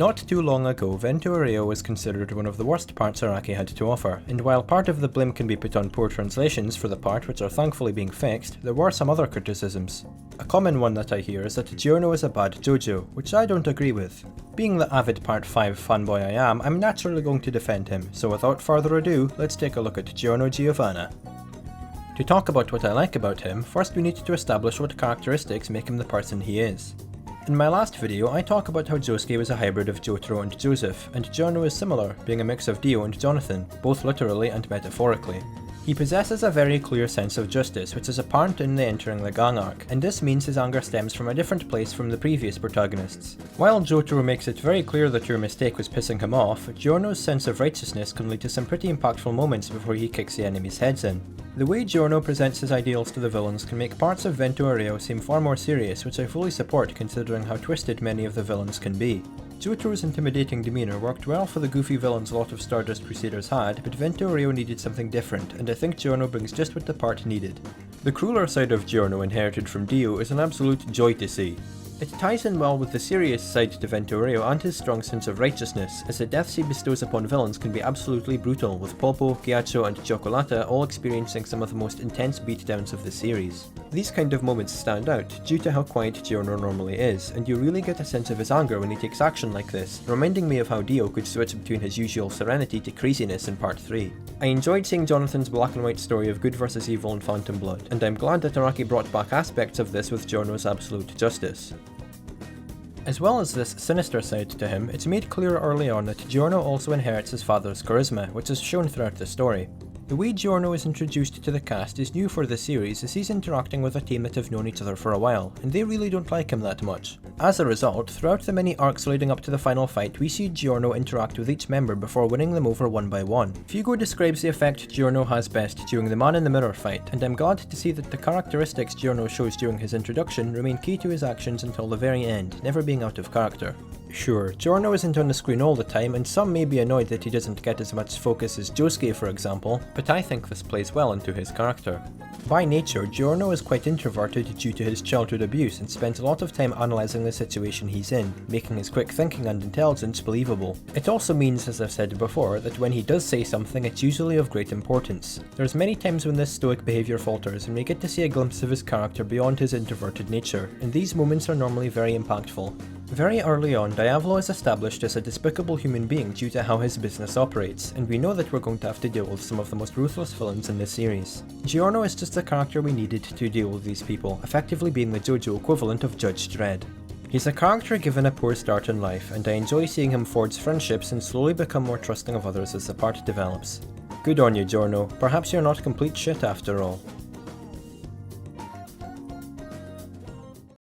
Not too long ago, Vento Aureo was considered one of the worst parts Araki had to offer, and while part of the blame can be put on poor translations for the part which are thankfully being fixed, there were some other criticisms. A common one that I hear is that Giorno is a bad JoJo, which I don't agree with. Being the avid Part 5 fanboy I am, I'm naturally going to defend him, so without further ado, let's take a look at Giorno Giovanna. To talk about what I like about him, first we need to establish what characteristics make him the person he is. In my last video, I talk about how Josuke was a hybrid of Jotaro and Joseph, and Giorno is similar, being a mix of Dio and Jonathan, both literally and metaphorically. He possesses a very clear sense of justice, which is apparent in the entering the gang arc, and this means his anger stems from a different place from the previous protagonists. While Jotaro makes it very clear that your mistake was pissing him off, Giorno's sense of righteousness can lead to some pretty impactful moments before he kicks the enemy's heads in. The way Giorno presents his ideals to the villains can make parts of Vento Aureo seem far more serious, which I fully support considering how twisted many of the villains can be. Jotaro's intimidating demeanour worked well for the goofy villains a lot of Stardust Crusaders had, but Vento Aureo needed something different, and I think Giorno brings just what the part needed. The crueler side of Giorno inherited from Dio is an absolute joy to see. It ties in well with the serious side to Vento Aureo and his strong sense of righteousness, as the deaths he bestows upon villains can be absolutely brutal, with Popo, Ghiaccio and Cioccolata all experiencing some of the most intense beatdowns of the series. These kind of moments stand out due to how quiet Giorno normally is, and you really get a sense of his anger when he takes action like this, reminding me of how Dio could switch between his usual serenity to craziness in Part 3. I enjoyed seeing Jonathan's black and white story of good versus evil in Phantom Blood, and I'm glad that Araki brought back aspects of this with Giorno's absolute justice. As well as this sinister side to him, it's made clear early on that Giorno also inherits his father's charisma, which is shown throughout the story. The way Giorno is introduced to the cast is new for the series, as he's interacting with a team that have known each other for a while, and they really don't like him that much. As a result, throughout the many arcs leading up to the final fight, we see Giorno interact with each member before winning them over one by one. Fugo describes the effect Giorno has best during the Man in the Mirror fight, and I'm glad to see that the characteristics Giorno shows during his introduction remain key to his actions until the very end, never being out of character. Sure, Giorno isn't on the screen all the time, and some may be annoyed that he doesn't get as much focus as Josuke for example, but I think this plays well into his character. By nature, Giorno is quite introverted due to his childhood abuse and spends a lot of time analysing the situation he's in, making his quick thinking and intelligence believable. It also means, as I've said before, that when he does say something it's usually of great importance. There's many times when this stoic behaviour falters and we get to see a glimpse of his character beyond his introverted nature, and these moments are normally very impactful. Very early on, Diavolo is established as a despicable human being due to how his business operates, and we know that we're going to have to deal with some of the most ruthless villains in this series. Giorno is just the character we needed to deal with these people, effectively being the JoJo equivalent of Judge Dredd. He's a character given a poor start in life, and I enjoy seeing him forge friendships and slowly become more trusting of others as the part develops. Good on you, Giorno. Perhaps you're not complete shit after all.